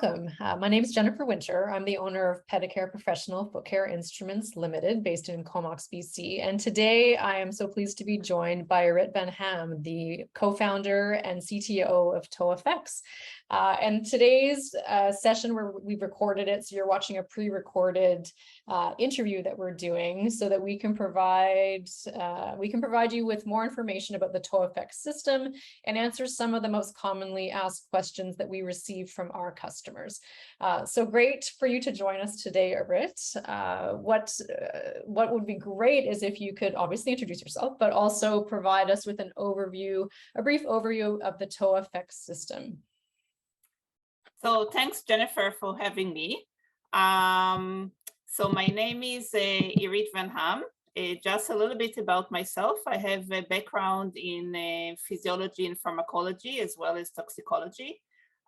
welcome. My name is Jennifer Winter. I'm the owner of Pedicare Professional Foot Care Instruments Limited, based in Comox, BC. And today I am so pleased to be joined by Irit Van-Ham, the co-founder and CTO of ToeFX. And today's session, where we've recorded it, so you're watching a pre-recorded interview that we're doing, so that we can provide you with more information about the ToeFX system and answer some of the most commonly asked questions that we receive from our customers. So great for you to join us today, Irit. What would be great is if you could obviously introduce yourself, but also provide us with a brief overview of the ToeFX system. So thanks, Jennifer, for having me. So my name is Irit Van-Ham. Just a little bit about myself. I have a background in physiology and pharmacology, as well as toxicology.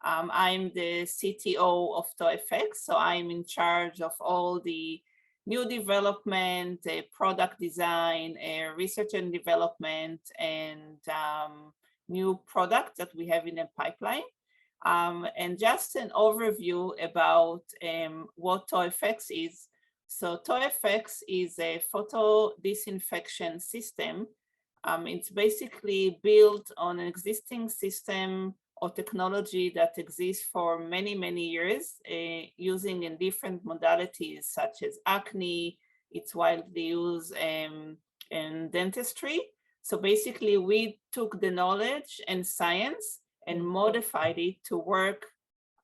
I'm the CTO of ToeFX, so I'm in charge of all the new development, product design, research and development, and new products that we have in the pipeline. And just an overview about what ToeFX is. So ToeFX is a photo disinfection system. It's basically built on an existing system or technology that exists for many, many years, using in different modalities such as acne. It's widely used in dentistry. So basically we took the knowledge and science and modified it to work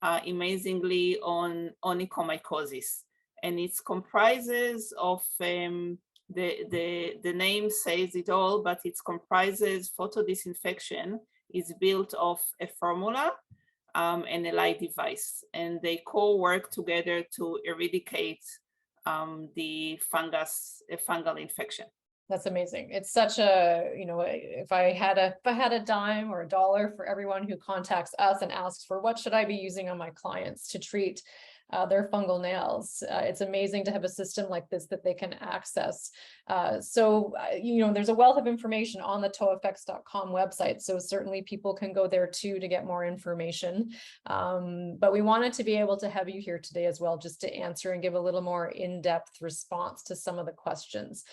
amazingly on onychomycosis. And it comprises of, the name says it all, but it comprises photodisinfection is built of a formula and a light device. And they co-work together to eradicate the fungal infection. That's amazing. It's such a, if I had a dime or a dollar for everyone who contacts us and asks for what should I be using on my clients to treat their fungal nails. It's amazing to have a system like this that they can access. So there's a wealth of information on the ToeFX.com website. So certainly people can go there too to get more information. But we wanted to be able to have you here today as well, just to answer and give a little more in-depth response to some of the questions.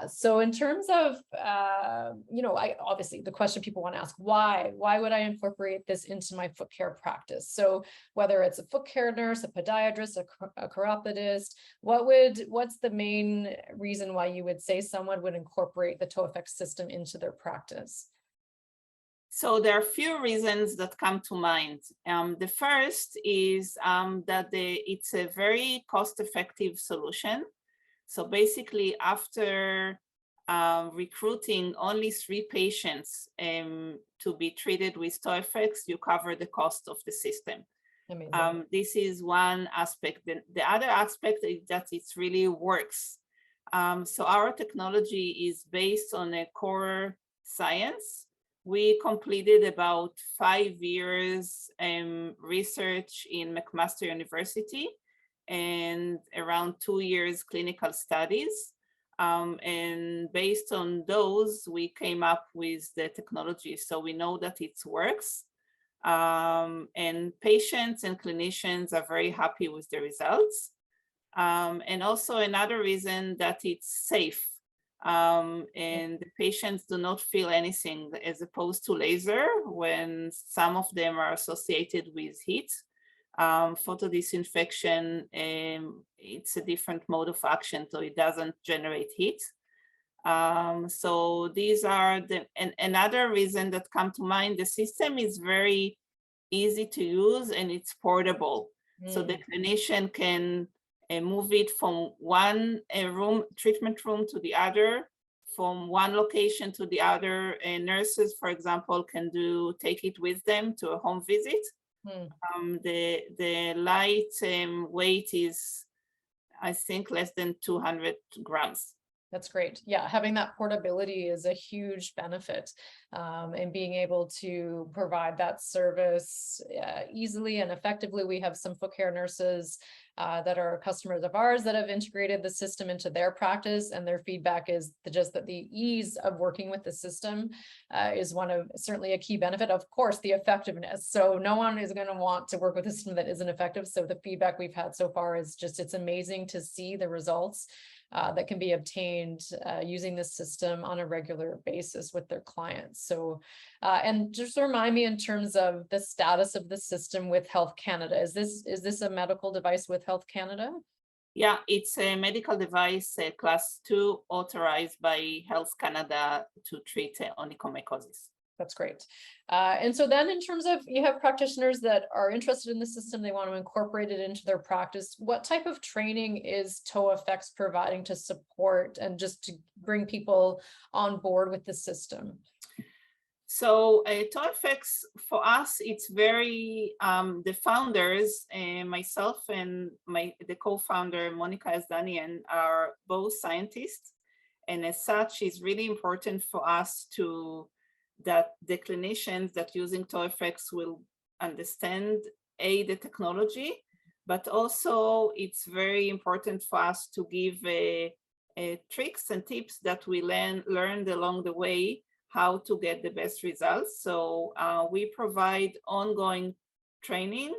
So in terms of, obviously the question people want to ask, why would I incorporate this into my foot care practice? So whether it's a foot care nurse, a podiatrist, a chiropodist, what's the main reason why you would say someone would incorporate the ToeFX system into their practice? So there are a few reasons that come to mind. The first is that it's a very cost-effective solution. So basically, after recruiting only 3 patients to be treated with ToeFX, you cover the cost of the system. This is one aspect. The other aspect is that it really works. So our technology is based on a core science. We completed about 5 years research in McMaster University and around 2 years clinical studies. And based on those, we came up with the technology. So we know that it works. And patients and clinicians are very happy with the results. And also another reason that it's safe. And the patients do not feel anything, as opposed to laser, when some of them are associated with heat. Photodisinfection, it's a different mode of action, so it doesn't generate heat. So these are another reason that come to mind. The system is very easy to use and it's portable. So the clinician can move it from one treatment room to the other, from one location to the other. And nurses, for example, can take it with them to a home visit. The light weight is, I think, less than 200 grams. That's great. Yeah, having that portability is a huge benefit, and being able to provide that service easily and effectively. We have some foot care nurses that are customers of ours that have integrated the system into their practice, and their feedback is just that the ease of working with the system is certainly a key benefit. Of course, the effectiveness. So no one is going to want to work with a system that isn't effective. So the feedback we've had so far is just, it's amazing to see the results that can be obtained using this system on a regular basis with their clients. So, and just remind me in terms of the status of the system with Health Canada. Is this a medical device with Health Canada? Yeah, it's a medical device, class 2, authorized by Health Canada to treat onychomycosis. That's great. And so then in terms of, you have practitioners that are interested in the system, they want to incorporate it into their practice. What type of training is ToeFX providing to support and just to bring people on board with the system? So ToeFX, for us, it's very, the founders, myself and the co-founder, Monica Asdanian, are both scientists. And as such, it's really important for us that the clinicians that using ToeFX will understand the technology, but also it's very important for us to give tricks and tips that we learned along the way, how to get the best results. So we provide ongoing training.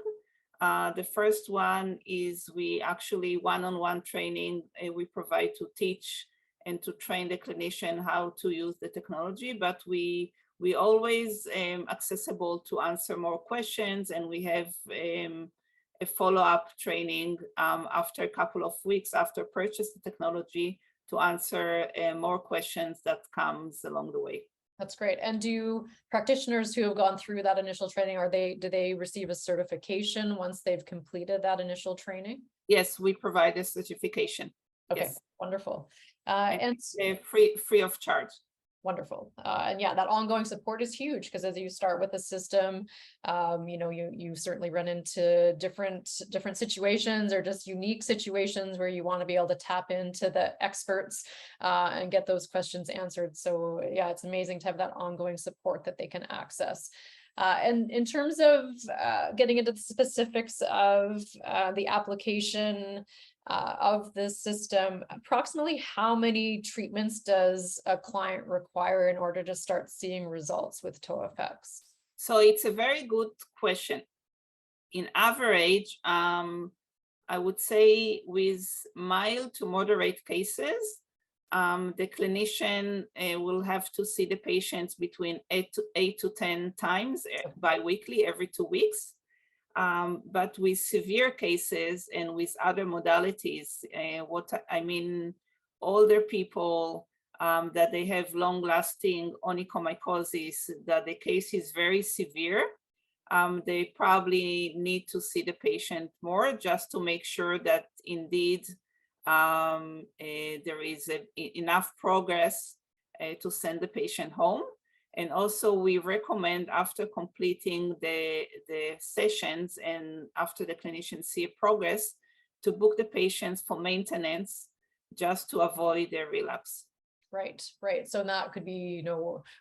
The first one is we actually one-on-one training we provide to teach and to train the clinician how to use the technology, but we always accessible to answer more questions, and we have a follow-up training after a couple of weeks after purchase the technology to answer more questions that comes along the way. That's great. And do practitioners who have gone through that initial training, do they receive a certification once they've completed that initial training? Yes, we provide a certification. Okay, yes. Wonderful. And free of charge. Wonderful. And yeah, that ongoing support is huge, because as you start with the system, you certainly run into different situations or just unique situations where you want to be able to tap into the experts and get those questions answered. So yeah, it's amazing to have that ongoing support that they can access. And in terms of getting into the specifics of the application of this system, approximately how many treatments does a client require in order to start seeing results with ToeFX? So it's a very good question. In average, I would say with mild to moderate cases, the clinician will have to see the patients between 8 to 10 times bi-weekly, every 2 weeks. But with severe cases and with other modalities, older people that they have long-lasting onychomycosis, that the case is very severe, they probably need to see the patient more just to make sure that indeed there is enough progress to send the patient home. And also we recommend, after completing the sessions and after the clinicians see progress, to book the patients for maintenance just to avoid their relapse. Right. So that could be,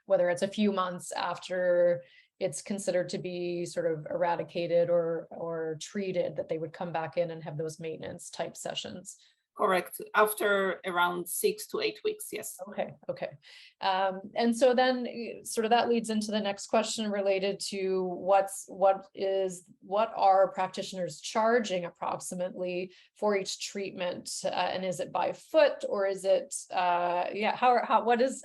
whether it's a few months after it's considered to be sort of eradicated or treated, that they would come back in and have those maintenance type sessions. Correct. After around 6 to 8 weeks, yes. Okay. And so then sort of that leads into the next question related to what are practitioners charging approximately for each treatment, and is it by foot, or is it how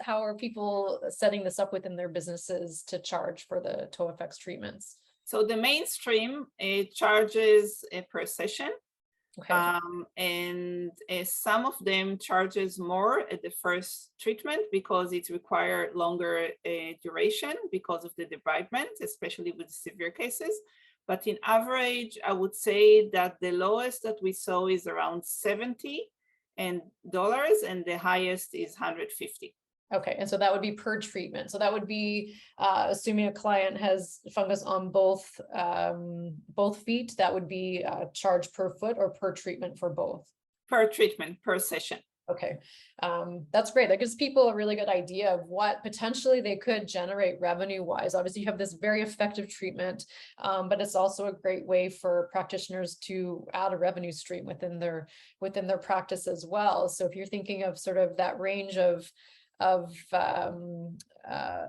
are people setting this up within their businesses to charge for the ToeFX treatments? So the mainstream charges per session. Okay. And some of them charges more at the first treatment because it requires longer duration because of the debridement, especially with severe cases. But in average, I would say that the lowest that we saw is around $70 and the highest is $150. Okay, and so that would be per treatment. So that would be assuming a client has fungus on both feet, that would be charged per foot or per treatment for both? Per treatment, per session. Okay, that's great. That gives people a really good idea of what potentially they could generate revenue wise. Obviously, you have this very effective treatment, but it's also a great way for practitioners to add a revenue stream within their practice as well. So if you're thinking of sort of that range of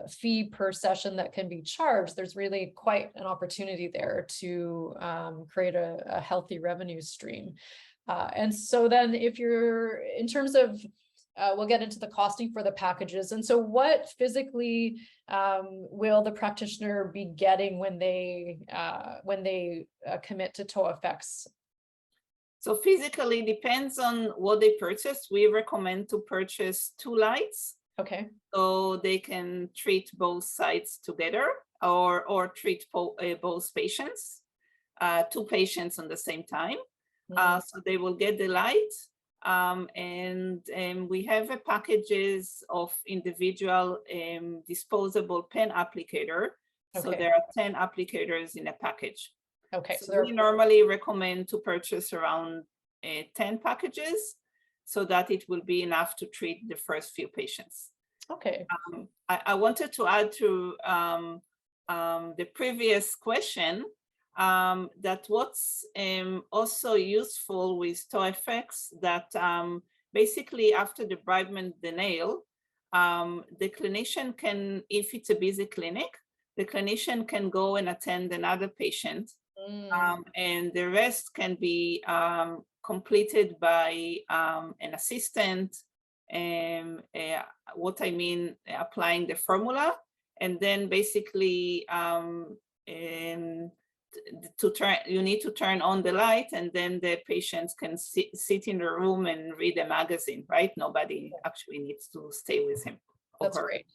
fee per session that can be charged, there's really quite an opportunity there to create a healthy revenue stream. And so then if you're in terms of, we'll get into the costing for the packages. And so what physically will the practitioner be getting when they commit to ToeFX? So physically depends on what they purchase. We recommend to purchase 2 lights. Okay. So they can treat both sides together or treat both patients, 2 patients on the same time. So they will get the light, and we have packages of individual disposable pen applicator. So Okay. there are 10 applicators in a package. Okay. So we normally recommend to purchase around 10 packages so that it will be enough to treat the first few patients. Okay. I wanted to add to the previous question that what's also useful with ToeFX that basically after debridement the nail, the clinician can, if it's a busy clinic, the clinician can go and attend another patient, and the rest can be completed by an assistant. What I mean, applying the formula, and then basically you need to turn on the light, and then the patients can sit in the room and read a magazine, right? Nobody actually needs to stay with him. That's great.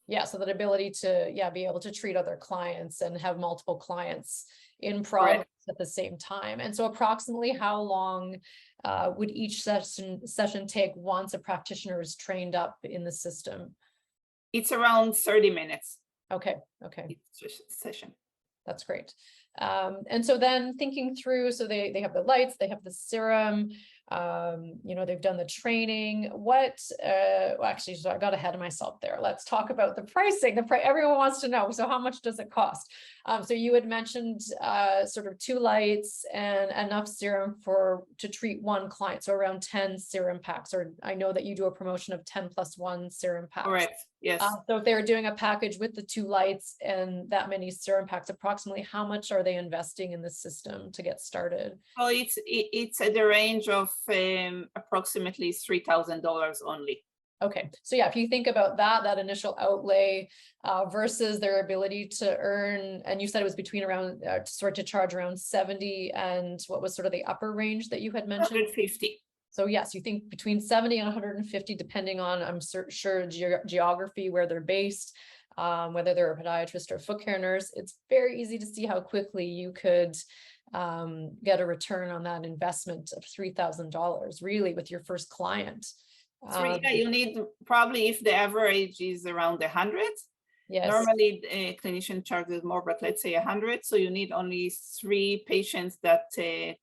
Yeah, so that ability to be able to treat other clients and have multiple clients in progress at the same time. And so approximately how long would each session take once a practitioner is trained up in the system? It's around 30 minutes. Okay. Okay. Each session. That's great. And so then thinking through, so they have the lights, they have the serum, they've done the training. What, actually, so I got ahead of myself there. Let's talk about the pricing. Everyone wants to know. So how much does it cost? So you had mentioned sort of 2 lights and enough serum to treat 1 client. So around 10 serum packs, or I know that you do a promotion of 10+1 serum packs. Correct. Yes. So if they're doing a package with the 2 lights and that many serum packs, approximately how much are they investing in the system to get started? Oh, it's at the range of approximately $3,000 only. Okay, so yeah, if you think about that initial outlay versus their ability to earn, and you said it was between around to charge around 70, and what was sort of the upper range that you had mentioned? 150. So yes, you think between 70 and 150, depending on, I'm sure, geography, where they're based, whether they're a podiatrist or foot care nurse. It's very easy to see how quickly you could get a return on that investment of $3,000, really, with your first client. You need probably, if the average is around 100. Yes. Normally a clinician charges more, but let's say 100. So you need only 3 patients that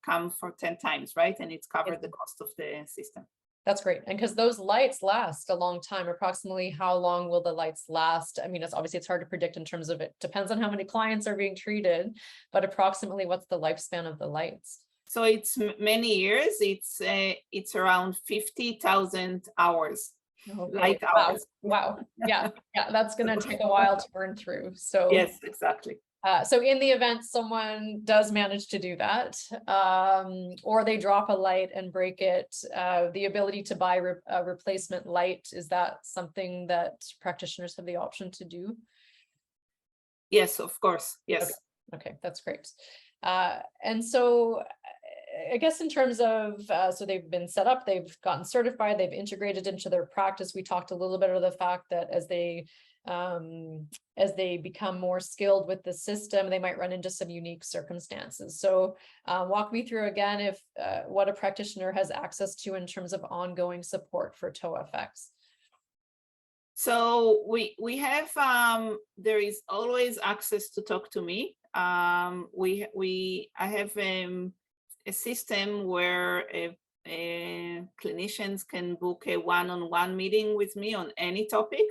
come for 10 times, right? And it's covered the cost of the system. That's great. And because those lights last a long time, approximately how long will the lights last? I mean, it's hard to predict in terms of, it depends on how many clients are being treated, but approximately what's the lifespan of the lights? So it's many years. It's around 50,000 hours. Okay. Light hours. Wow. Yeah. That's going to take a while to burn through. So yes, exactly. So in the event someone does manage to do that, or they drop a light and break it, the ability to buy a replacement light, is that something that practitioners have the option to do? Yes, of course. Yes. Okay, that's great. And so I guess in terms of, so they've been set up, they've gotten certified, they've integrated into their practice. We talked a little bit of the fact that as they become more skilled with the system, they might run into some unique circumstances. So walk me through again if what a practitioner has access to in terms of ongoing support for ToeFX. So we have, there is always access to talk to me. I have a system where clinicians can book a one-on-one meeting with me on any topic.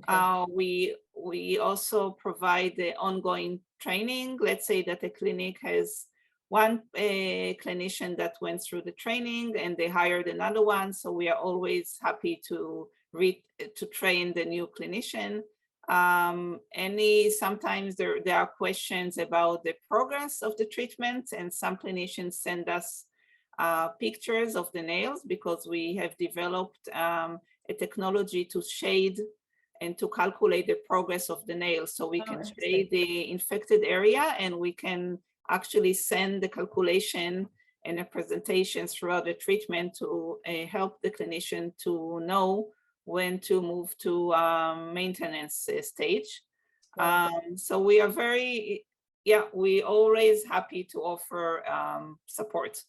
Okay. We also provide the ongoing training. Let's say that a clinic has one clinician that went through the training and they hired another one. So we are always happy to train the new clinician. Sometimes there are questions about the progress of the treatment, and some clinicians send us pictures of the nails because we have developed a technology to shade and to calculate the progress of the nail. So we can shade the infected area, and we can actually send the calculation and a presentation throughout the treatment to help the clinician to know when to move to maintenance stage. So we are we always happy to offer support.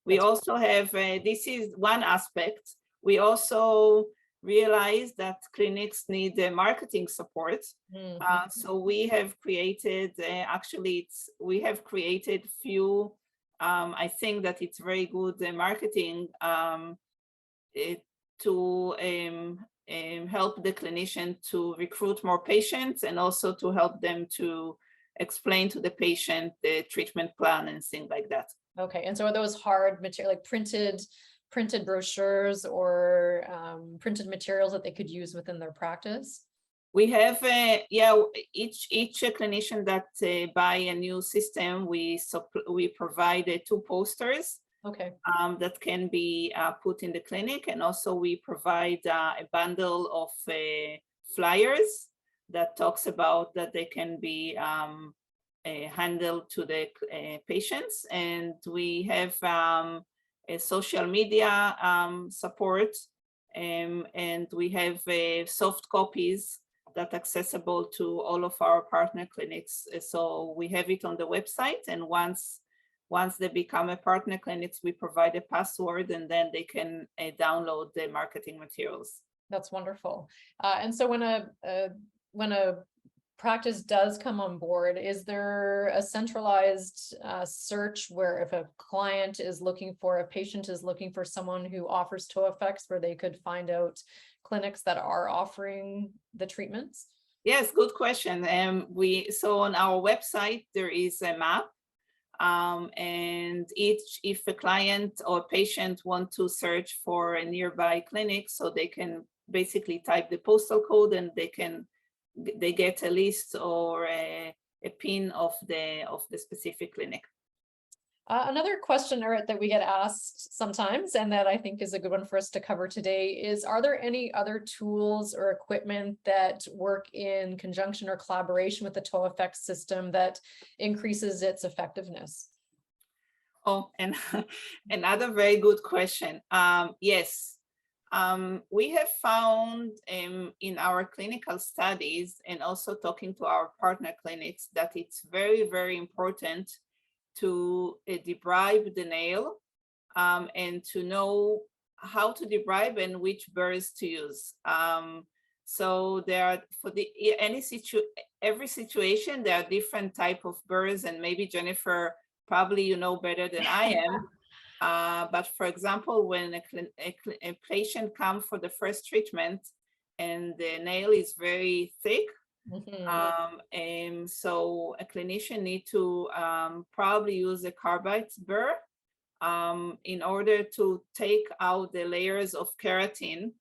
We also have, this is one aspect. We also realize that clinics need marketing support. So we have created, we have created few, I think that it's very good marketing to help the clinician to recruit more patients, and also to help them to explain to the patient the treatment plan and things like that. Okay, and so are those hard material, like printed brochures or printed materials that they could use within their practice? We have, each clinician that buy a new system, we provide 2 posters. Okay. That can be put in the clinic, and also we provide a bundle of flyers that talks about that they can be handled to the patients. And we have a social media support, and we have soft copies that are accessible to all of our partner clinics. So we have it on the website, and once they become a partner clinics, we provide a password, and then they can download the marketing materials. That's wonderful. And so when a practice does come on board, is there a centralized search where if a client is looking for, a patient is looking for someone who offers ToeFX, where they could find out clinics that are offering the treatments? Yes, good question. So on our website, there is a map. And if a client or patient want to search for a nearby clinic, so they can basically type the postal code, and they get a list or a pin of the specific clinic. Another question, Irit, that we get asked sometimes, and that I think is a good one for us to cover today, is are there any other tools or equipment that work in conjunction or collaboration with the ToeFX system that increases its effectiveness? Oh, and another very good question. Yes. We have found in our clinical studies, and also talking to our partner clinics, that it's very, very important to debride the nail, and to know how to debride and which burrs to use. So there are, for every situation, there are different type of burrs, and maybe Jennifer, probably you know better than I am. But for example, when a patient comes for the first treatment and the nail is very thick, so a clinician need to probably use a carbide burr in order to take out the layers of keratin,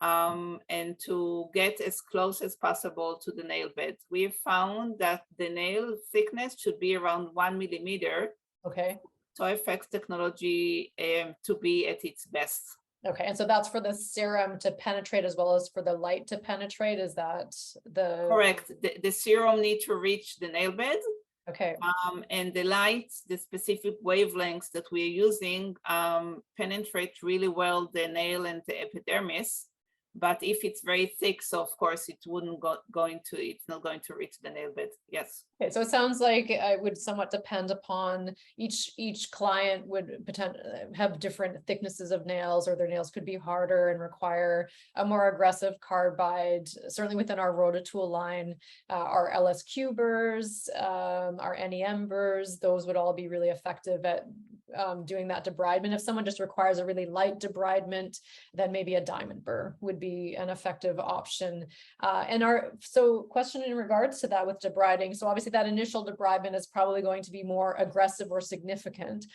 and to get as close as possible to the nail bed. We've found that the nail thickness should be around 1 millimeter. Okay. ToeFX technology to be at its best. Okay, and so that's for the serum to penetrate as well as for the light to penetrate. Is that the correct? The serum need to reach the nail bed. Okay. And the light, the specific wavelengths that we're using, penetrate really well the nail and the epidermis. But if it's very thick, so of course it wouldn't it's not going to reach the nail bed. Yes. Okay, so it sounds like it would somewhat depend upon each client would potentially have different thicknesses of nails, or their nails could be harder and require a more aggressive carbide. Certainly within our Rotatool line, our LSQ burrs, our NEM burrs, those would all be really effective at doing that debridement. If someone just requires a really light debridement, then maybe a diamond burr would be an effective option. So question in regards to that with debriding. So obviously that initial debridement is probably going to be more aggressive or significant.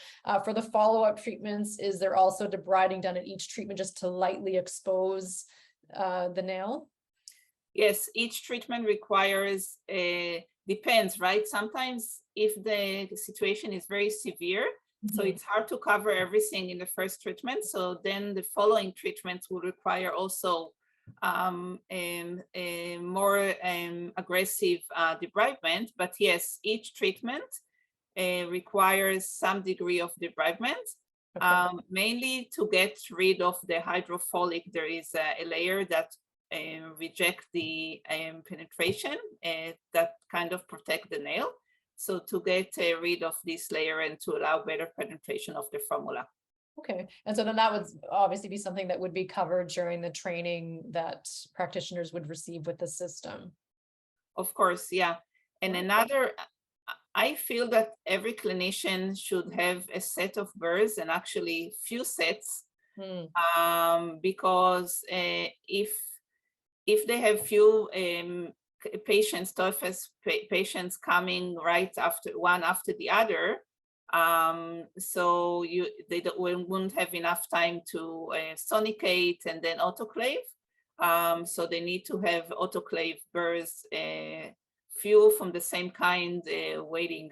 For the follow-up treatments, is there also debriding done at each treatment just to lightly expose the nail? Yes, each treatment requires, depends, right? Sometimes if the situation is very severe, so it's hard to cover everything in the first treatment. So then the following treatments will require also a more aggressive debridement. But yes, each treatment requires some degree of debridement, mainly to get rid of the hydrophilic. There is a layer that reject the penetration that kind of protect the nail. So to get rid of this layer and to allow better penetration of the formula. Okay, and so then that would obviously be something that would be covered during the training that practitioners would receive with the system. Of course, yeah. And another, I feel that every clinician should have a set of burrs, and actually few sets, because if they have few patients, ToeFX patients coming right after one after the other, so they wouldn't have enough time to sonicate and then autoclave. So they need to have autoclave burrs, few from the same kind, waiting.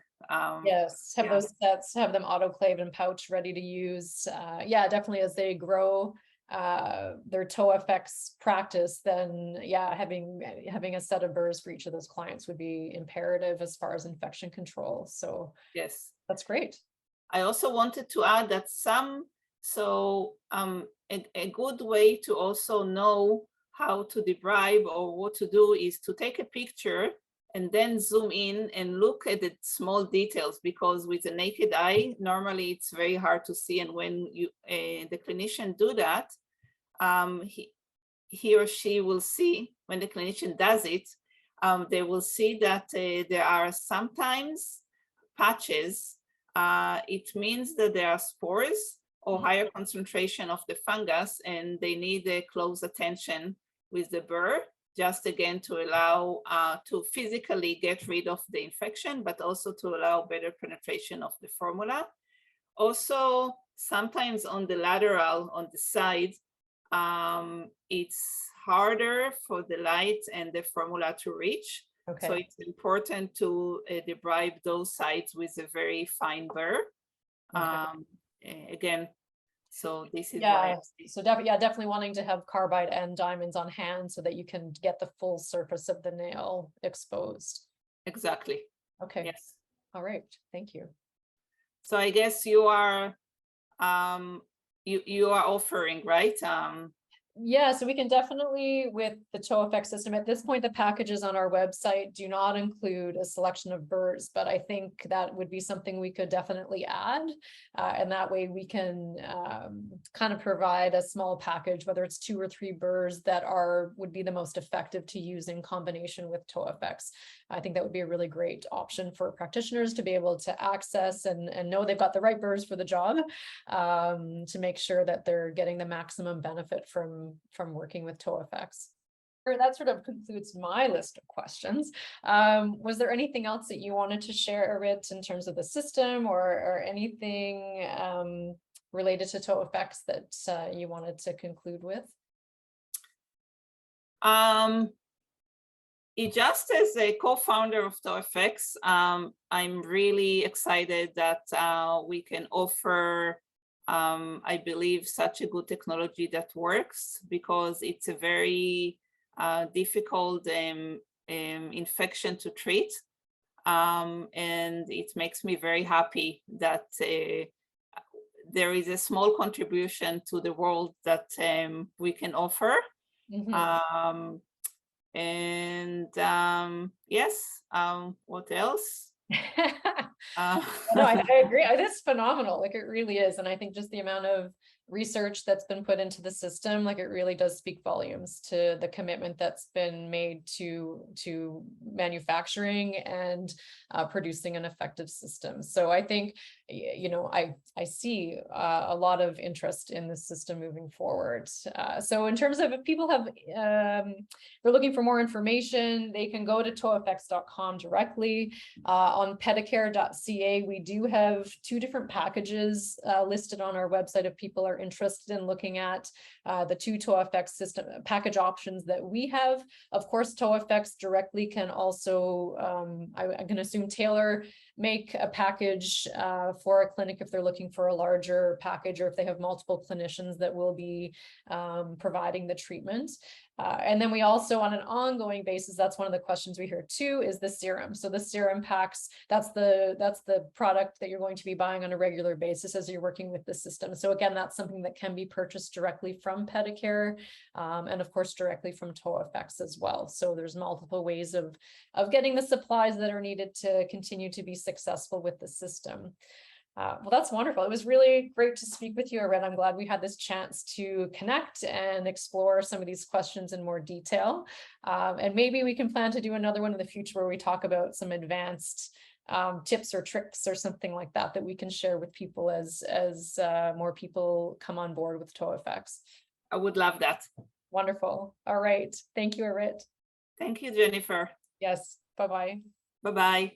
Yes, have those sets, have them autoclaved and pouch ready to use. Yeah, definitely as they grow their ToeFX practice, then yeah, having a set of burrs for each of those clients would be imperative as far as infection control. So yes, that's great. I also wanted to add that a good way to also know how to debride or what to do is to take a picture and then zoom in and look at the small details, because with the naked eye, normally it's very hard to see. And when the clinician do that, he or she will see, when the clinician does it, they will see that there are sometimes patches. It means that there are spores or higher concentration of the fungus, and they need a close attention with the burr, just again to allow to physically get rid of the infection, but also to allow better penetration of the formula. Also, sometimes on the lateral, on the side, it's harder for the light and the formula to reach. Okay. So it's important to debride those sides with a very fine burr. Again, so this is why. So definitely wanting to have carbide and diamonds on hand so that you can get the full surface of the nail exposed. Exactly. Okay. Yes. All right. Thank you. So I guess you are you are offering, right? Yeah, so we can definitely, with the ToeFX system, at this point, the packages on our website do not include a selection of burrs, but I think that would be something we could definitely add. And that way we can kind of provide a small package, whether it's 2 or 3 burrs that would be the most effective to use in combination with ToeFX. I think that would be a really great option for practitioners to be able to access and know they've got the right burrs for the job, to make sure that they're getting the maximum benefit from working with ToeFX. That sort of concludes my list of questions. Was there anything else that you wanted to share, Irit, in terms of the system or anything related to ToeFX that you wanted to conclude with? Just as a co-founder of ToeFX, I'm really excited that we can offer, I believe, such a good technology that works, because it's a very difficult infection to treat. And it makes me very happy that there is a small contribution to the world that we can offer. Yes, what else? No, I agree. It is phenomenal. Like, it really is. And I think just the amount of research that's been put into the system, like it really does speak volumes to the commitment that's been made to manufacturing and producing an effective system. So I think, you know, I see a lot of interest in this system moving forward. So in terms of if people have, they're looking for more information, they can go to ToeFX.com directly. On pedicare.ca, we do have 2 different packages listed on our website if people are interested in looking at the 2 ToeFX system package options that we have. Of course, ToeFX directly can also, I can assume, tailor make a package for a clinic if they're looking for a larger package, or if they have multiple clinicians that will be providing the treatment. And then we also, on an ongoing basis, that's one of the questions we hear too, is the serum. So the serum packs, that's the product that you're going to be buying on a regular basis as you're working with the system. So again, that's something that can be purchased directly from Pedicare, and of course, directly from ToeFX as well. So there's multiple ways of getting the supplies that are needed to continue to be successful with the system. Well, that's wonderful. It was really great to speak with you, Irit. I'm glad we had this chance to connect and explore some of these questions in more detail. And maybe we can plan to do another one in the future where we talk about some advanced tips or tricks or something like that that we can share with people as more people come on board with ToeFX. I would love that. Wonderful. All right. Thank you, Irit. Thank you, Jennifer. Yes. Bye-bye. Bye-bye.